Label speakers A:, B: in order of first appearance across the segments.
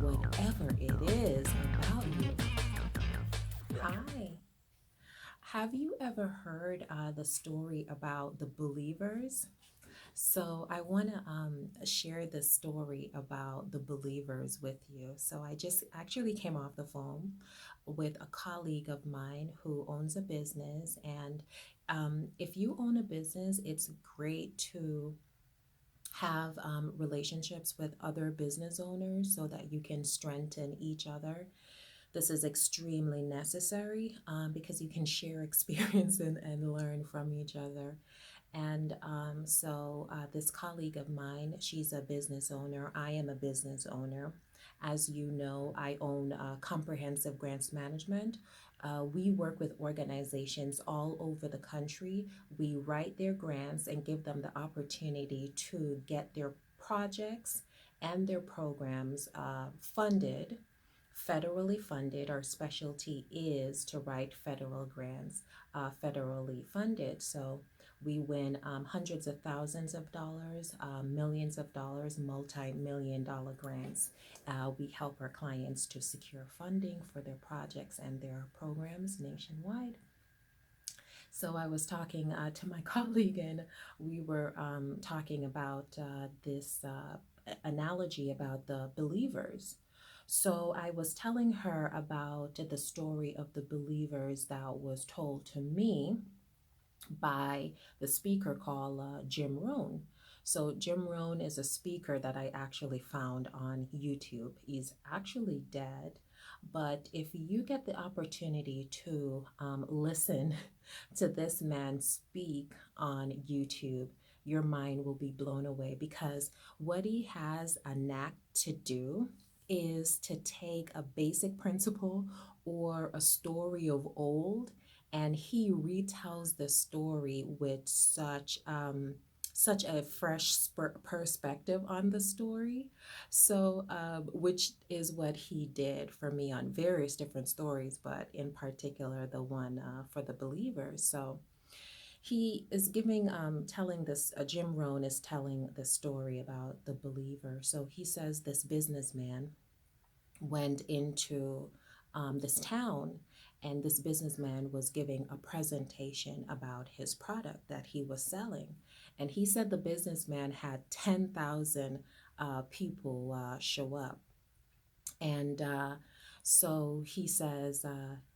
A: whatever it is about you. Hi. Have you ever heard the story about the believers? So I want to share this story about the believers with you. So I just actually came off the phone with a colleague of mine who owns a business. And if you own a business, it's great to have relationships with other business owners so that you can strengthen each other. This is extremely necessary because you can share experience and learn from each other. And this colleague of mine, she's a business owner. I am a business owner. As you know, I own Comprehensive Grants Management. We work with organizations all over the country. We write their grants and give them the opportunity to get their projects and their programs funded, federally funded. Our specialty is to write federal grants, federally funded. So we win hundreds of thousands of dollars, millions of dollars, multi-million dollar grants. We help our clients to secure funding for their projects and their programs nationwide. So I was talking to my colleague, and we were talking about this analogy about the believers. So I was telling her about the story of the believers that was told to me by the speaker called Jim Rohn. So Jim Rohn is a speaker that I actually found on YouTube. He's actually dead, but if you get the opportunity to listen to this man speak on YouTube, your mind will be blown away because what he has a knack to do is to take a basic principle or a story of old, and he retells the story with such a fresh perspective on the story. So, which is what he did for me on various different stories, but in particular the one for the believers. So he is telling this. Jim Rohn is telling the story about the believer. So he says this businessman went into this town, and this businessman was giving a presentation about his product that he was selling. And he said the businessman had 10,000 people show up. And so he says,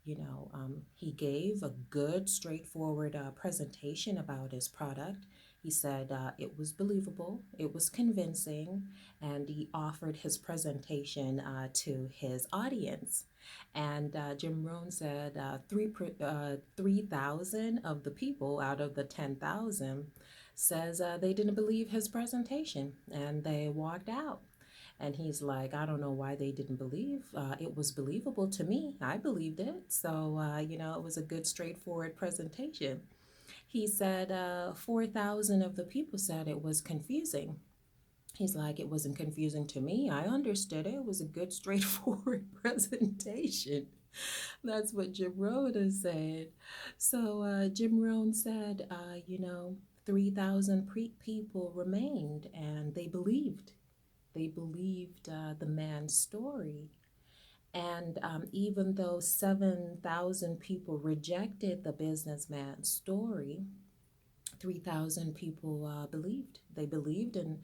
A: he gave a good, straightforward presentation about his product. He said it was believable, it was convincing, and he offered his presentation to his audience. And Jim Rohn said 3,000 of the people out of the 10,000 says they didn't believe his presentation and they walked out. And he's like, I don't know why they didn't believe. It was believable to me. I believed it. So, it was a good, straightforward presentation. He said 4,000 of the people said it was confusing. He's like, it wasn't confusing to me. I understood it. It was a good, straightforward presentation. That's what Jim Rohn has said. So Jim Rohn said, 3,000 people remained and they believed. They believed the man's story. And even though 7,000 people rejected the businessman's story, 3,000 people believed. They believed in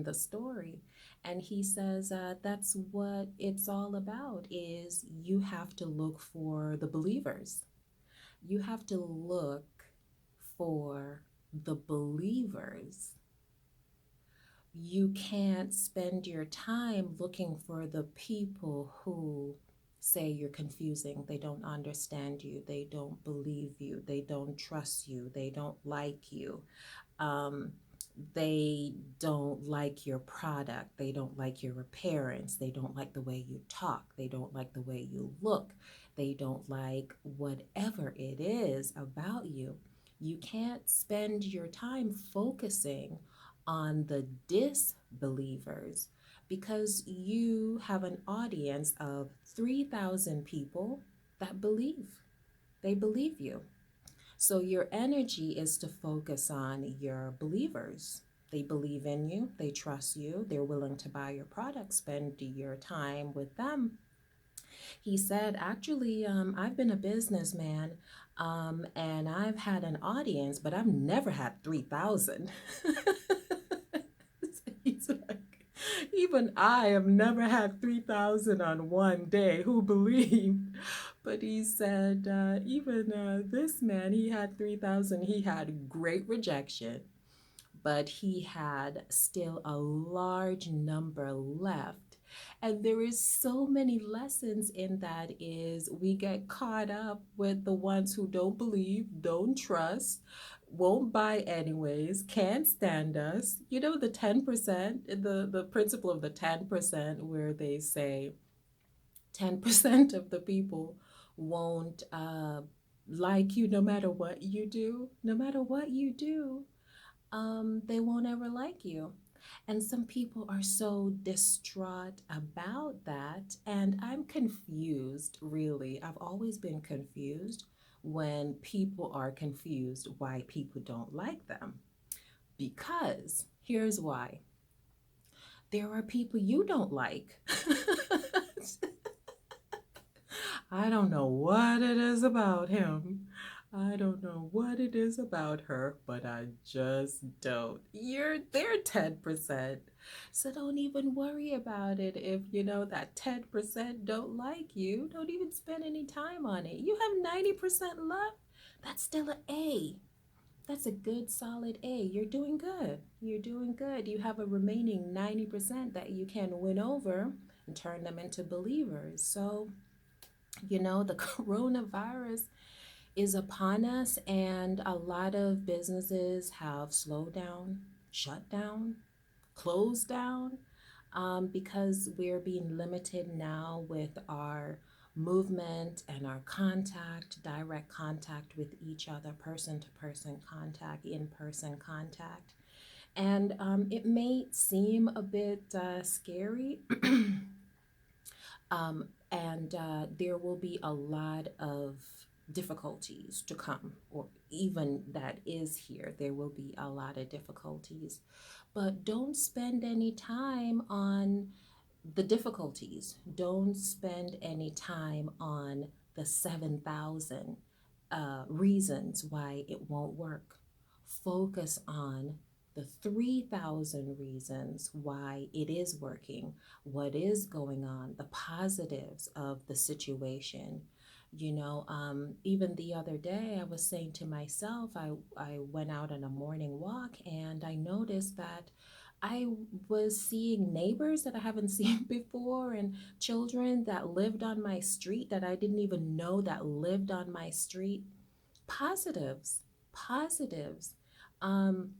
A: the story. And he says that's what it's all about is you have to look for the believers. You have to look for the believers. You can't spend your time looking for the people who say you're confusing. They don't understand you. They don't believe you. They don't trust you. They don't like you. Um, they don't like your product. They don't like your appearance. They don't like the way you talk. They don't like the way you look. They don't like whatever it is about you. You can't spend your time focusing on the disbelievers because you have an audience of 3,000 people that believe. They believe you. So your energy is to focus on your believers. They believe in you, they trust you, they're willing to buy your product, spend your time with them. He said, actually, I've been a businessman and I've had an audience, but I've never had 3,000. He's like, even I have never had 3,000 on one day. Who believed? But he said, even this man, he had 3,000. He had great rejection, but he had still a large number left. And there is so many lessons in that is we get caught up with the ones who don't believe, don't trust, won't buy anyways, can't stand us. You know, the 10%, the principle of the 10%, where they say 10% of the people won't like you no matter what you do. No matter what you do, they won't ever like you. And some people are so distraught about that. And I'm confused, really. I've always been confused when people are confused why people don't like them. Because here's why: there are people you don't like. I don't know what it is about him. I don't know what it is about her, but I just don't. They're 10%. So don't even worry about it if you know that 10% don't like you. Don't even spend any time on it. You have 90% left. That's still an A. That's a good solid A. You're doing good. You're doing good. You have a remaining 90% that you can win over and turn them into believers. So the coronavirus is upon us, and a lot of businesses have slowed down, shut down, closed down, because we're being limited now with our movement and our contact, direct contact with each other, person to person contact, in person contact. And it may seem a bit scary, and there will be a lot of difficulties to come, or even that is here. There will be a lot of difficulties, but don't spend any time on the difficulties. Don't spend any time on the 7,000 reasons why it won't work. Focus on the 3,000 reasons why it is working, what is going on, the positives of the situation. Even the other day, I was saying to myself, I went out on a morning walk and I noticed that I was seeing neighbors that I haven't seen before, and children that lived on my street that I didn't even know that lived on my street. Positives, positives. Um,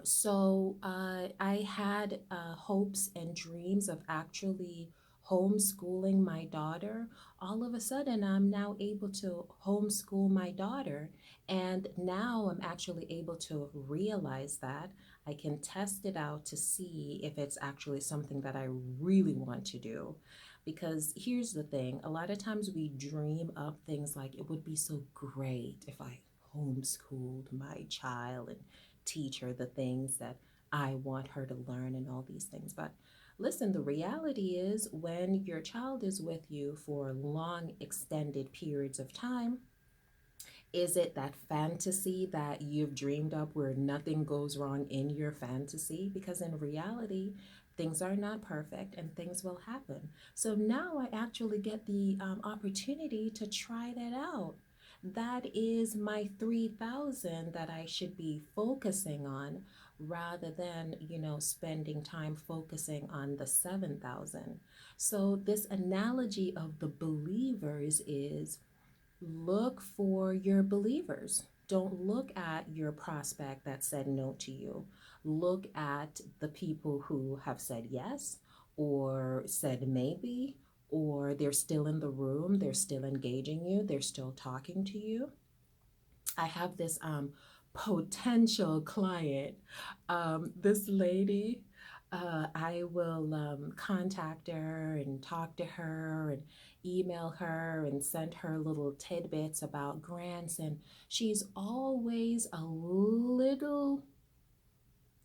A: so I had hopes and dreams of actually homeschooling my daughter. All of a sudden, I'm now able to homeschool my daughter. And now I'm actually able to realize that I can test it out to see if it's actually something that I really want to do. Because here's the thing: a lot of times we dream up things like it would be so great if I homeschooled my child and teach her the things that I want her to learn and all these things. But listen, the reality is when your child is with you for long, extended periods of time, is it that fantasy that you've dreamed up where nothing goes wrong in your fantasy? Because in reality, things are not perfect and things will happen. So now I actually get the opportunity to try that out. That is my 3,000 that I should be focusing on rather than, spending time focusing on the 7,000. So this analogy of the believers is: look for your believers. Don't look at your prospect that said no to you. Look at the people who have said yes, or said maybe, or they're still in the room, they're still engaging you, they're still talking to you. I have this potential client. This lady, I will contact her and talk to her and email her and send her little tidbits about grants. And she's always a little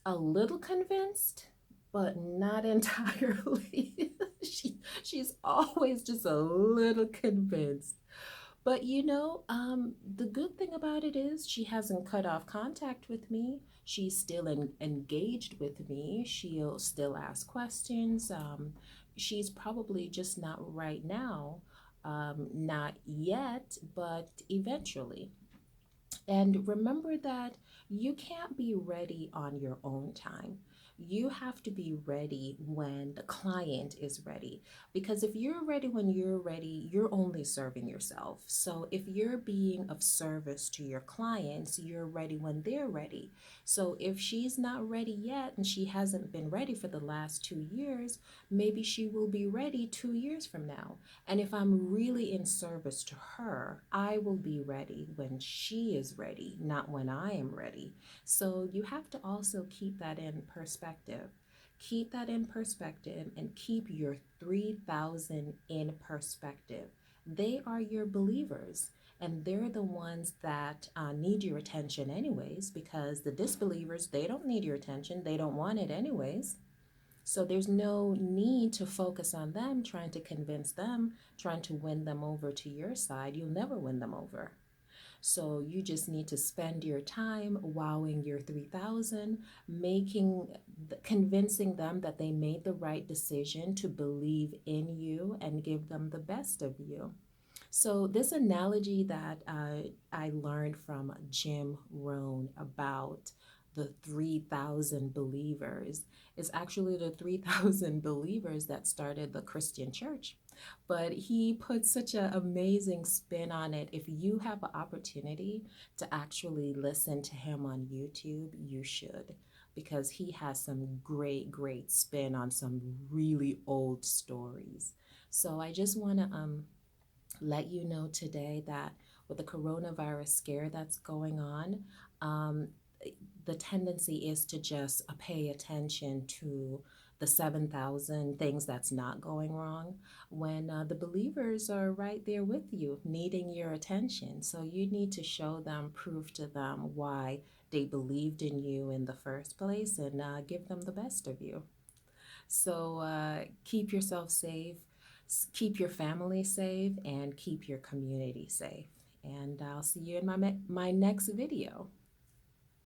A: a little convinced, but not entirely. She's always just a little convinced. But the good thing about it is she hasn't cut off contact with me. She's still engaged with me. She'll still ask questions. She's probably just not right now, not yet, but eventually. And remember that you can't be ready on your own time. You have to be ready when the client is ready. Because if you're ready when you're ready, you're only serving yourself. So if you're being of service to your clients, you're ready when they're ready. So if she's not ready yet and she hasn't been ready for the last 2 years, maybe she will be ready 2 years from now. And if I'm really in service to her, I will be ready when she is ready, not when I am ready. So you have to also keep that in perspective. Keep that in perspective and keep your 3,000 in perspective. They are your believers, and they're the ones that need your attention, anyways, because the disbelievers, they don't need your attention. They don't want it, anyways. So there's no need to focus on them, trying to convince them, trying to win them over to your side. You'll never win them over. So you just need to spend your time wowing your 3,000, convincing them that they made the right decision to believe in you and give them the best of you. So this analogy that I learned from Jim Rohn about the 3,000 believers is actually the 3,000 believers that started the Christian church. But he put such an amazing spin on it. If you have an opportunity to actually listen to him on YouTube, you should, because he has some great, great spin on some really old stories. So I just want to let you know today that with the coronavirus scare that's going on, um, the tendency is to just pay attention to the 7,000 things that's not going wrong when the believers are right there with you, needing your attention. So you need to show them, prove to them why they believed in you in the first place, and give them the best of you. So keep yourself safe, keep your family safe, and keep your community safe. And I'll see you in my next video.